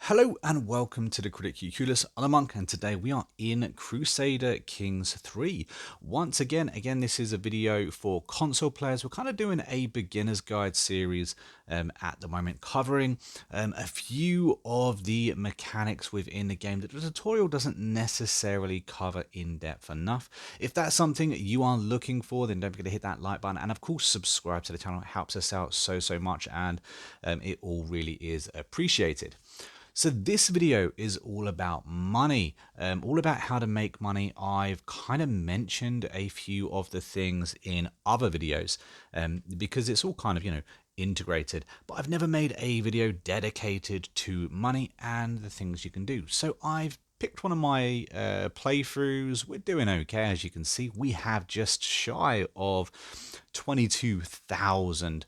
Hello and welcome to the Critically Clueless. I'm a Monk, and today we are in Crusader Kings 3. Once again, this is a video for console players. We're kind of doing a beginner's guide series at the moment, covering a few of the mechanics within the game that the tutorial doesn't necessarily cover in depth enough. If that's something you are looking for, then don't forget to hit that like button, and of course subscribe to the channel. It helps us out so much, and it all really is appreciated. So this video is all about money, all about how to make money. I've kind of mentioned a few of the things in other videos because it's all kind of, integrated, but I've never made a video dedicated to money and the things you can do. So I've picked one of my playthroughs. We're doing okay, as you can see. We have just shy of 22,000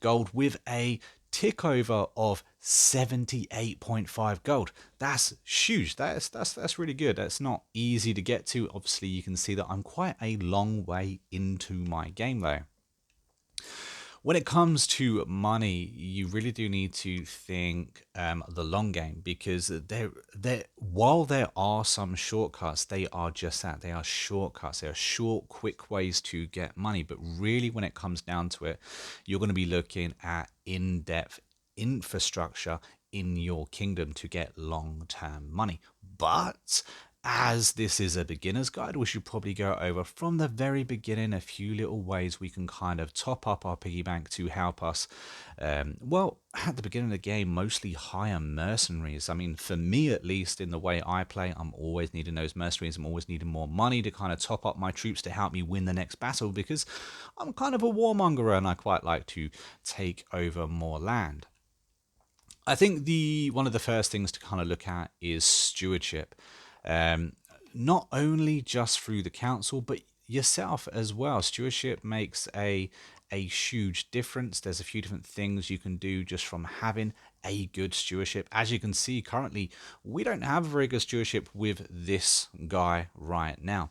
gold with a tick over of 78.5 gold. That's huge. That's really good. That's not easy to get to. Obviously, you can see that I'm quite a long way into my game though. When it comes to money, you really do need to think the long game, because while there are some shortcuts, they are just that. They are shortcuts. They are short, quick ways to get money. But really, when it comes down to it, you're going to be looking at in-depth infrastructure in your kingdom to get long-term money. But as this is a beginner's guide, we should probably go over from the very beginning a few little ways we can kind of top up our piggy bank to help us, well, at the beginning of the game, mostly hire mercenaries. I mean, for me at least, in the way I play, I'm always needing those mercenaries. I'm always needing more money to kind of top up my troops to help me win the next battle, because I'm kind of a warmonger and I quite like to take over more land. I think one of the first things to kind of look at is stewardship. Not only just through the council, but yourself as well. Stewardship makes a huge difference. There's a few different things you can do just from having a good stewardship. As you can see, currently we don't have a very good stewardship with this guy right now.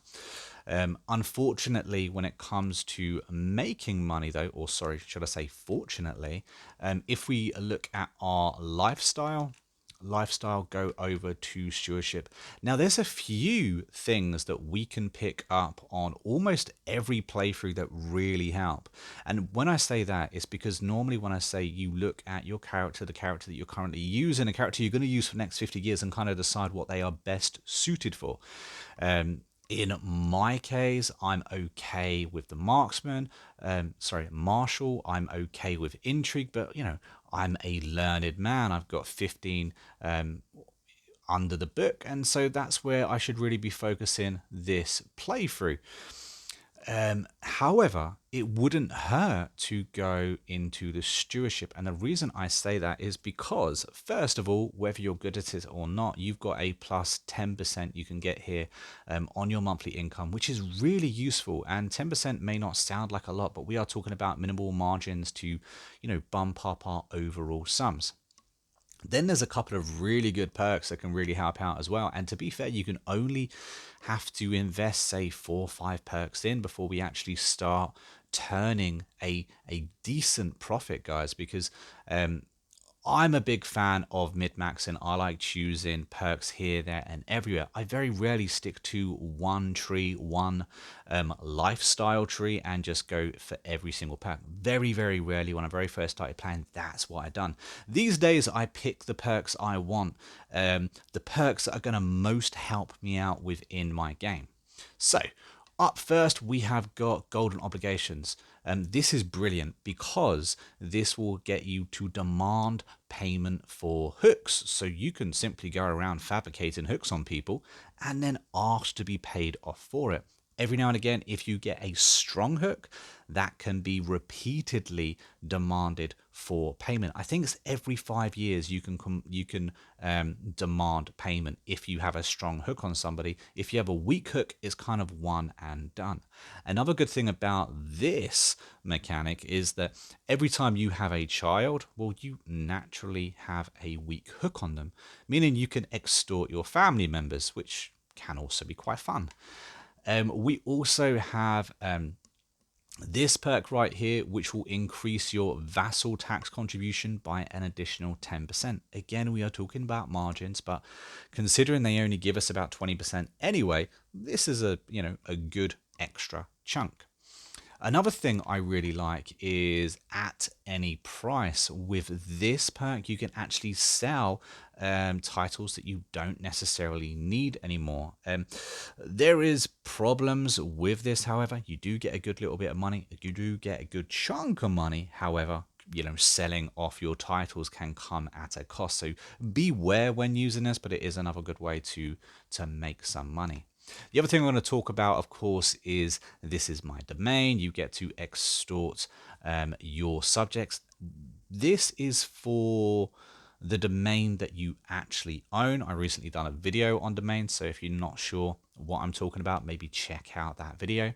Unfortunately, when it comes to making money though, or sorry, should I say fortunately, if we look at our lifestyle, go over to stewardship. Now there's a few things that we can pick up on almost every playthrough that really help. And when I say that, it's because normally when I say you look at your character, the character that you're currently using, a character you're going to use for the next 50 years, and kind of decide what they are best suited for. In my case, I'm okay with the marksman, martial. I'm okay with intrigue, but I'm a learned man. I've got 15 under the book, and so that's where I should really be focusing this playthrough. However, it wouldn't hurt to go into the stewardship. And the reason I say that is because, first of all, whether you're good at it or not, you've got a plus 10% you can get here on your monthly income, which is really useful. And 10% may not sound like a lot, but we are talking about minimal margins to, bump up our overall sums. Then there's a couple of really good perks that can really help out as well. And to be fair, you can only have to invest, say, 4 or 5 perks in before we actually start turning a decent profit, guys, because I'm a big fan of min-maxing. I like choosing perks here, there, and everywhere. I very rarely stick to one tree, one lifestyle tree, and just go for every single perk. Very, very rarely. When I very first started playing, that's what I've done. These days, I pick the perks I want, the perks that are going to most help me out within my game. So, up first, we have got golden obligations. This is brilliant because this will get you to demand payment for hooks. So you can simply go around fabricating hooks on people and then ask to be paid off for it. Every now and again, if you get a strong hook, that can be repeatedly demanded for payment. I think it's every 5 years you can demand payment if you have a strong hook on somebody. If you have a weak hook, it's kind of one and done. Another good thing about this mechanic is that every time you have a child, well, you naturally have a weak hook on them, meaning you can extort your family members, which can also be quite fun. We also have This perk right here, which will increase your vassal tax contribution by an additional 10%. Again, we are talking about margins, but considering they only give us about 20% anyway, this is a good extra chunk. Another thing I really like is at any price. With this perk, you can actually sell titles that you don't necessarily need anymore. There is problems with this, however. You do get a good little bit of money. You do get a good chunk of money. However, selling off your titles can come at a cost. So beware when using this, but it is another good way to make some money. The other thing I'm going to talk about, of course, is this is my domain. You get to extort your subjects. This is for the domain that you actually own. I recently done a video on domains, so if you're not sure what I'm talking about, maybe check out that video.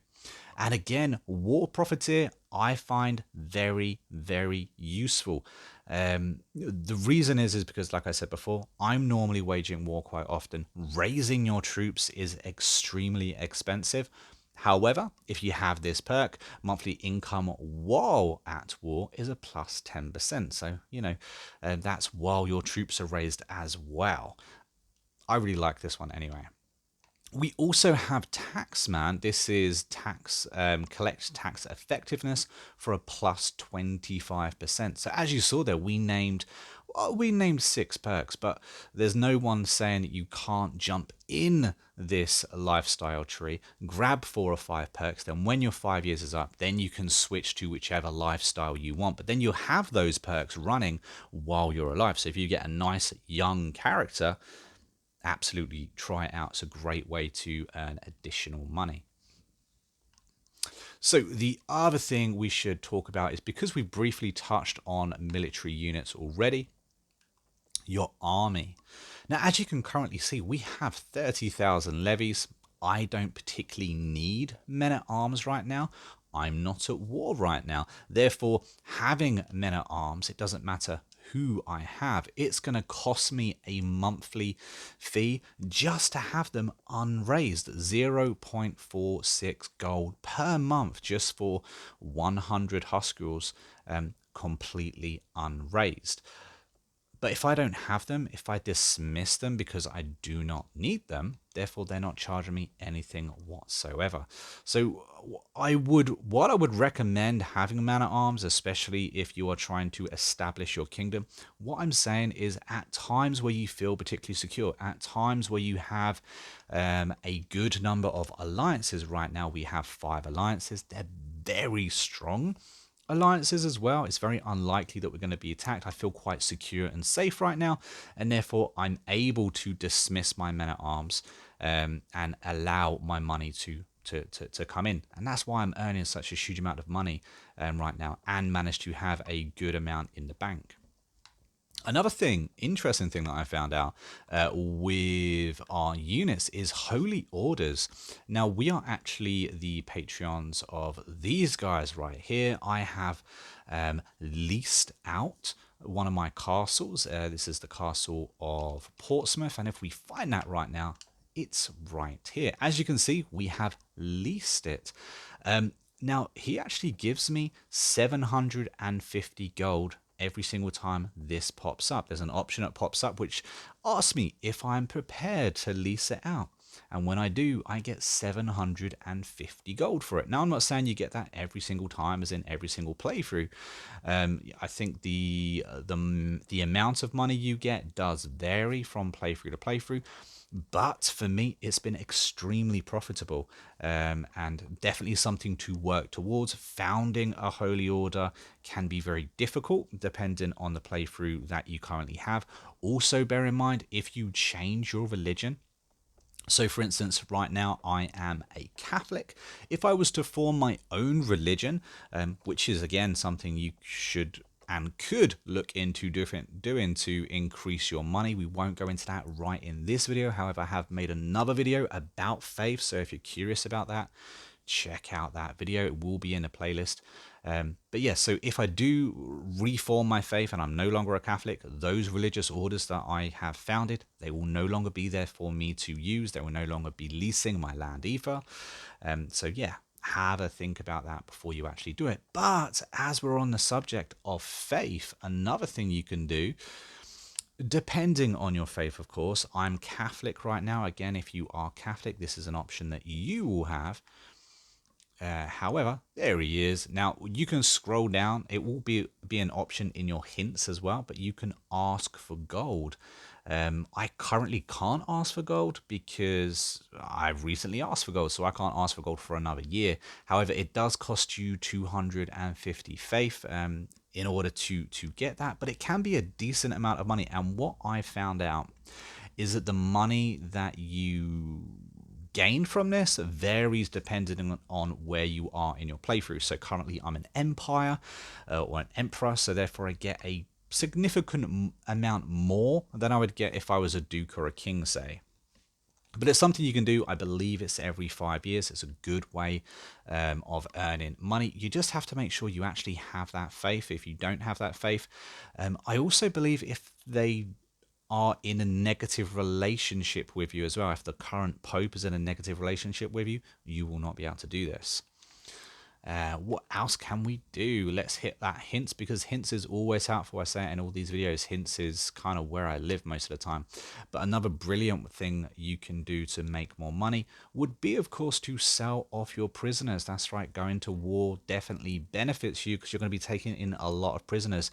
And again, war profiteer, I find very, very useful. The reason is because, like I said before, I'm normally waging war quite often. Raising your troops is extremely expensive. However, if you have this perk, monthly income while at war is a plus 10%. So, that's while your troops are raised as well. I really like this one anyway. We also have Taxman. This is collect tax effectiveness for a plus 25%. So as you saw there, we named 6 perks, but there's no one saying that you can't jump in this lifestyle tree, grab 4 or 5 perks, then when your 5 years is up, then you can switch to whichever lifestyle you want. But then you'll have those perks running while you're alive. So if you get a nice young character, absolutely try it out. It's a great way to earn additional money. So the other thing we should talk about is, because we briefly touched on military units already, your army. Now, as you can currently see, we have 30,000 levies. I don't particularly need men at arms right now. I'm not at war right now. Therefore, having men at arms, it doesn't matter who I have. It's going to cost me a monthly fee just to have them unraised. 0.46 gold per month just for 100 Huskarls completely unraised. But if I don't have them, if I dismiss them because I do not need them, therefore they're not charging me anything whatsoever. So what I would recommend having a man at arms, especially if you are trying to establish your kingdom, what I'm saying is, at times where you feel particularly secure, at times where you have a good number of alliances. Right now we have 5 alliances. They're very strong alliances as well. It's very unlikely that we're going to be attacked. I feel quite secure and safe right now, and therefore I'm able to dismiss my men at arms and allow my money to come in. And that's why I'm earning such a huge amount of money right now, and manage to have a good amount in the bank. Another interesting thing that I found out with our units is holy orders. Now, we are actually the Patreons of these guys right here. I have leased out one of my castles. This is the castle of Portsmouth. And if we find that right now, it's right here. As you can see, we have leased it. Now, he actually gives me 750 gold every single time this pops up. There's an option that pops up which asks me if I'm prepared to lease it out. And when I do, I get 750 gold for it. Now, I'm not saying you get that every single time, as in every single playthrough. I think the amount of money you get does vary from playthrough to playthrough. But for me, it's been extremely profitable, and definitely something to work towards. Founding a holy order can be very difficult depending on the playthrough that you currently have. Also, bear in mind, if you change your religion, so for instance, right now I am a Catholic. If I was to form my own religion, which is again something you should and could look into doing to increase your money. We won't go into that right in this video. However, I have made another video about faith. So if you're curious about that, check out that video. It will be in the playlist. But yeah, so if I do reform my faith and I'm no longer a Catholic, those religious orders that I have founded, they will no longer be there for me to use. They will no longer be leasing my land either. So yeah, have a think about that before you actually do it. But as we're on the subject of faith, another thing you can do, depending on your faith, of course, I'm Catholic right now. Again, if you are Catholic, this is an option that you will have. However, there he is. Now, you can scroll down. It will be an option in your hints as well, but you can ask for gold. I currently can't ask for gold because I've recently asked for gold, so I can't ask for gold for another year. However, it does cost you 250 faith in order to get that, but it can be a decent amount of money. And what I found out is that the money that you gain from this varies depending on where you are in your playthrough. So currently I'm an empire or an emperor, so therefore I get a significant amount more than I would get if I was a duke or a king, say. But it's something you can do. I believe it's every 5 years. It's a good way of earning money. You just have to make sure you actually have that faith. If you don't have that faith, I also believe if they are in a negative relationship with you as well, if the current pope is in a negative relationship with you, you will not be able to do this. What else can we do? Let's hit that hints, because hints is always helpful. I say it in all these videos. Hints is kind of where I live most of the time. But another brilliant thing you can do to make more money would be, of course, to sell off your prisoners. That's right. Going to war definitely benefits you because you're going to be taking in a lot of prisoners.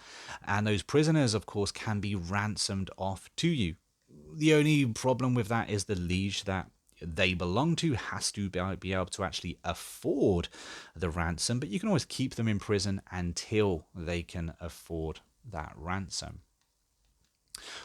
And those prisoners, of course, can be ransomed off to you. The only problem with that is the liege that they belong to has to be able to actually afford the ransom, but you can always keep them in prison until they can afford that ransom.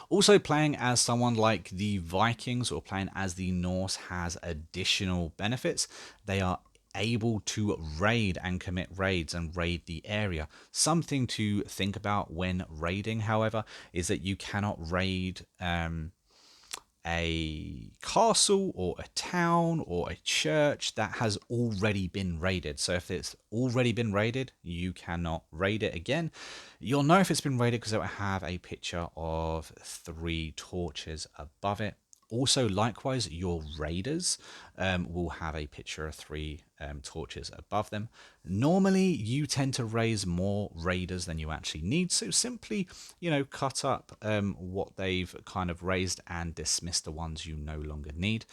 Also, playing as someone like the Vikings or playing as the Norse has additional benefits. They are able to raid and commit raids and raid the area. Something to think about when raiding, however, is that you cannot raid a castle or a town or a church that has already been raided. So if it's already been raided, you cannot raid it again. You'll know if it's been raided because it will have a picture of 3 torches above it. Also, likewise, your raiders will have a picture of 3 torches above them. Normally, you tend to raise more raiders than you actually need. So simply, cut up what they've kind of raised and dismiss the ones you no longer need.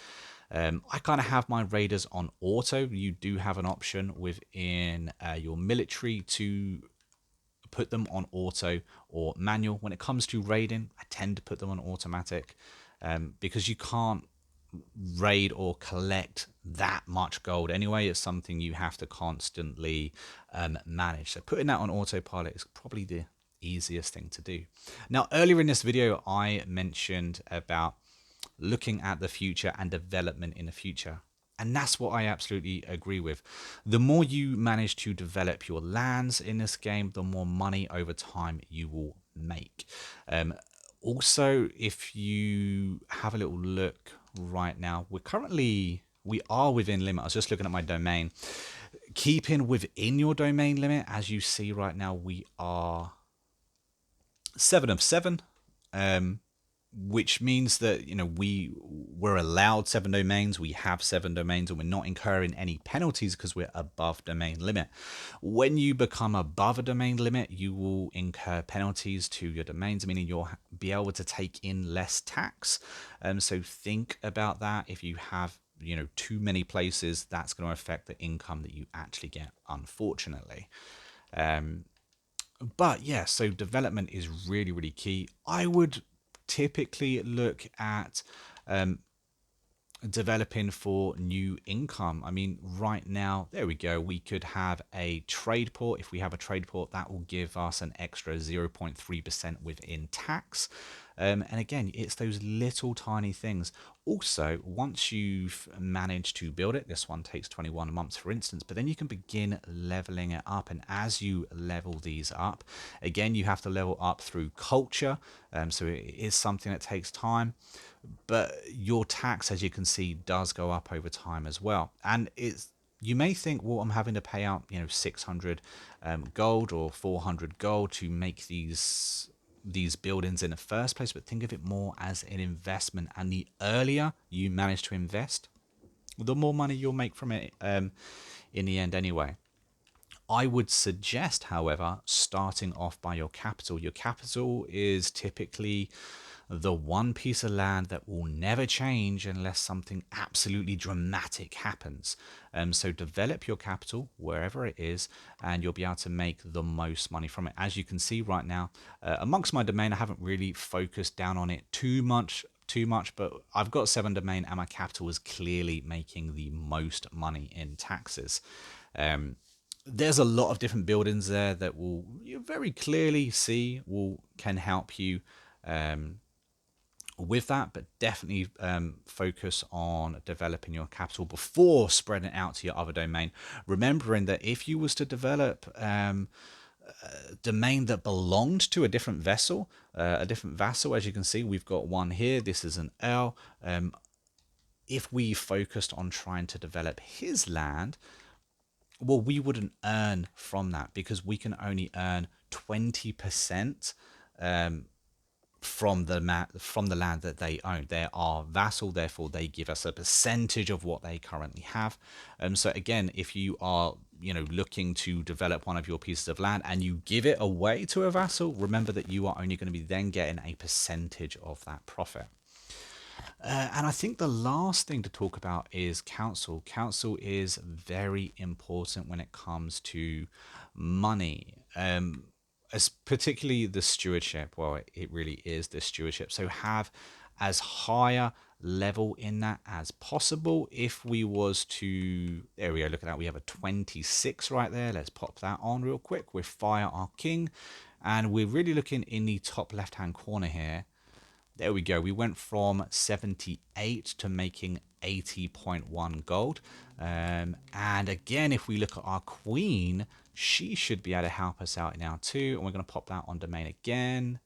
I kind of have my raiders on auto. You do have an option within your military to put them on auto or manual. When it comes to raiding, I tend to put them on automatic because you can't raid or collect that much gold anyway. It's something you have to constantly manage. So putting that on autopilot is probably the easiest thing to do. Now, earlier in this video, I mentioned about looking at the future and development in the future. And that's what I absolutely agree with. The more you manage to develop your lands in this game, the more money over time you will make. Also, if you have a little look right now, we are within limit. I was just looking at my domain. Keeping within your domain limit, as you see right now, we are 7 of 7. Which means that we're allowed 7 domains, we have 7 domains, and we're not incurring any penalties because we're above domain limit. When you become above a domain limit, you will incur penalties to your domains, meaning you'll be able to take in less tax. So think about that. If you have too many places, that's going to affect the income that you actually get, unfortunately. But yeah, so development is really, really key. I would typically look at developing for new income. I mean, right now, there we go. We could have a trade port. If we have a trade port, that will give us an extra 0.3% within tax. And again, it's those little tiny things. Also, once you've managed to build it, this one takes 21 months, for instance, but then you can begin leveling it up. And as you level these up, again, you have to level up through culture. So it is something that takes time. But your tax, as you can see, does go up over time as well. And you may think, well, I'm having to pay out 600 gold or 400 gold to make these buildings in the first place, but think of it more as an investment. And the earlier you manage to invest, the more money you'll make from it in the end anyway. I would suggest, however, starting off by your capital. Your capital is typically the one piece of land that will never change unless something absolutely dramatic happens. So develop your capital wherever it is, and you'll be able to make the most money from it. As you can see right now, amongst my domain, I haven't really focused down on it too much, but I've got 7 domain, and my capital is clearly making the most money in taxes. There's a lot of different buildings there that will you very clearly see can help you with that, but definitely focus on developing your capital before spreading it out to your other domain. Remembering that if you was to develop a domain that belonged to a different vassal, as you can see, we've got one here. This is an L. If we focused on trying to develop his land, well, we wouldn't earn from that because we can only earn 20% from the land that they own. They're our vassal, therefore they give us a percentage of what they currently have. So again, if you are looking to develop one of your pieces of land and you give it away to a vassal, remember that you are only going to be then getting a percentage of that profit. And I think the last thing to talk about is council. Council is very important when it comes to money, as particularly the stewardship. Well, it really is the stewardship. So have as higher level in that as possible. If we was to, there we go, look at that. We have a 26 right there. Let's pop that on real quick with Fire our King. And we're really looking in the top left-hand corner here. There we go. We went from 78 to making 80.1 gold. And again, if we look at our queen, she should be able to help us out now too. And we're going to pop that on domain again.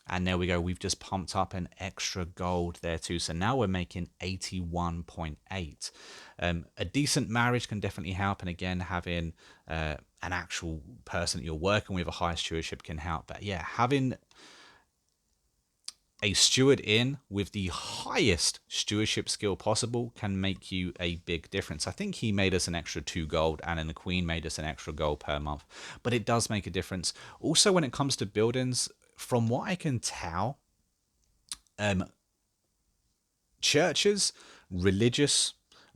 And there we go. We've just pumped up an extra gold there too. So now we're making 81.8. A decent marriage can definitely help. And again, having an actual person that you're working with, a higher stewardship can help. But yeah, having a steward in with the highest stewardship skill possible can make you a big difference. I think he made us an extra 2 gold, and then the queen made us an extra gold per month. But it does make a difference. Also, when it comes to buildings, from what I can tell, churches, religious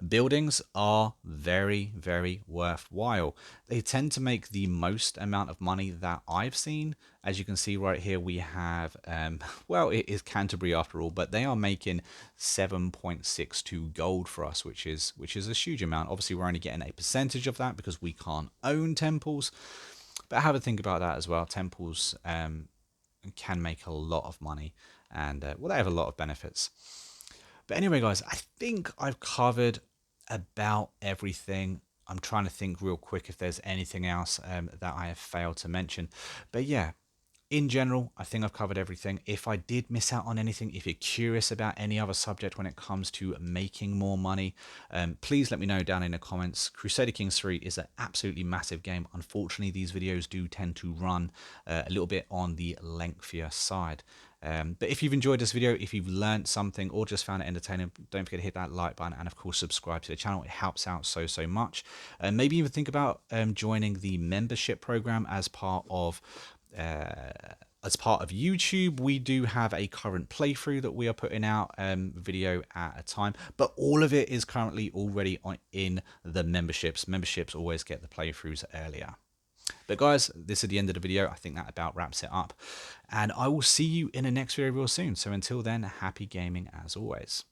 buildings are very, very worthwhile. They tend to make the most amount of money that I've seen. As you can see right here, we have, well, it is Canterbury after all, but they are making 7.62 gold for us, which is a huge amount. Obviously, we're only getting a percentage of that because we can't own temples. But have a think about that as well. Temples can make a lot of money, and well, they have a lot of benefits. But anyway, guys, I think I've covered about everything. I'm trying to think real quick if there's anything else that I have failed to mention. But yeah, in general, I think I've covered everything. If I did miss out on anything, if you're curious about any other subject when it comes to making more money, please let me know down in the comments. Crusader Kings 3 is an absolutely massive game. Unfortunately, these videos do tend to run a little bit on the lengthier side. But if you've enjoyed this video, if you've learned something or just found it entertaining, don't forget to hit that like button and of course subscribe to the channel. It helps out so much. Maybe even think about joining the membership program as part of YouTube. We do have a current playthrough that we are putting out video at a time, but all of it is currently already in the memberships. Memberships always get the playthroughs earlier. But guys, this is the end of the video. I think that about wraps it up. And I will see you in the next video real soon. So until then, happy gaming as always.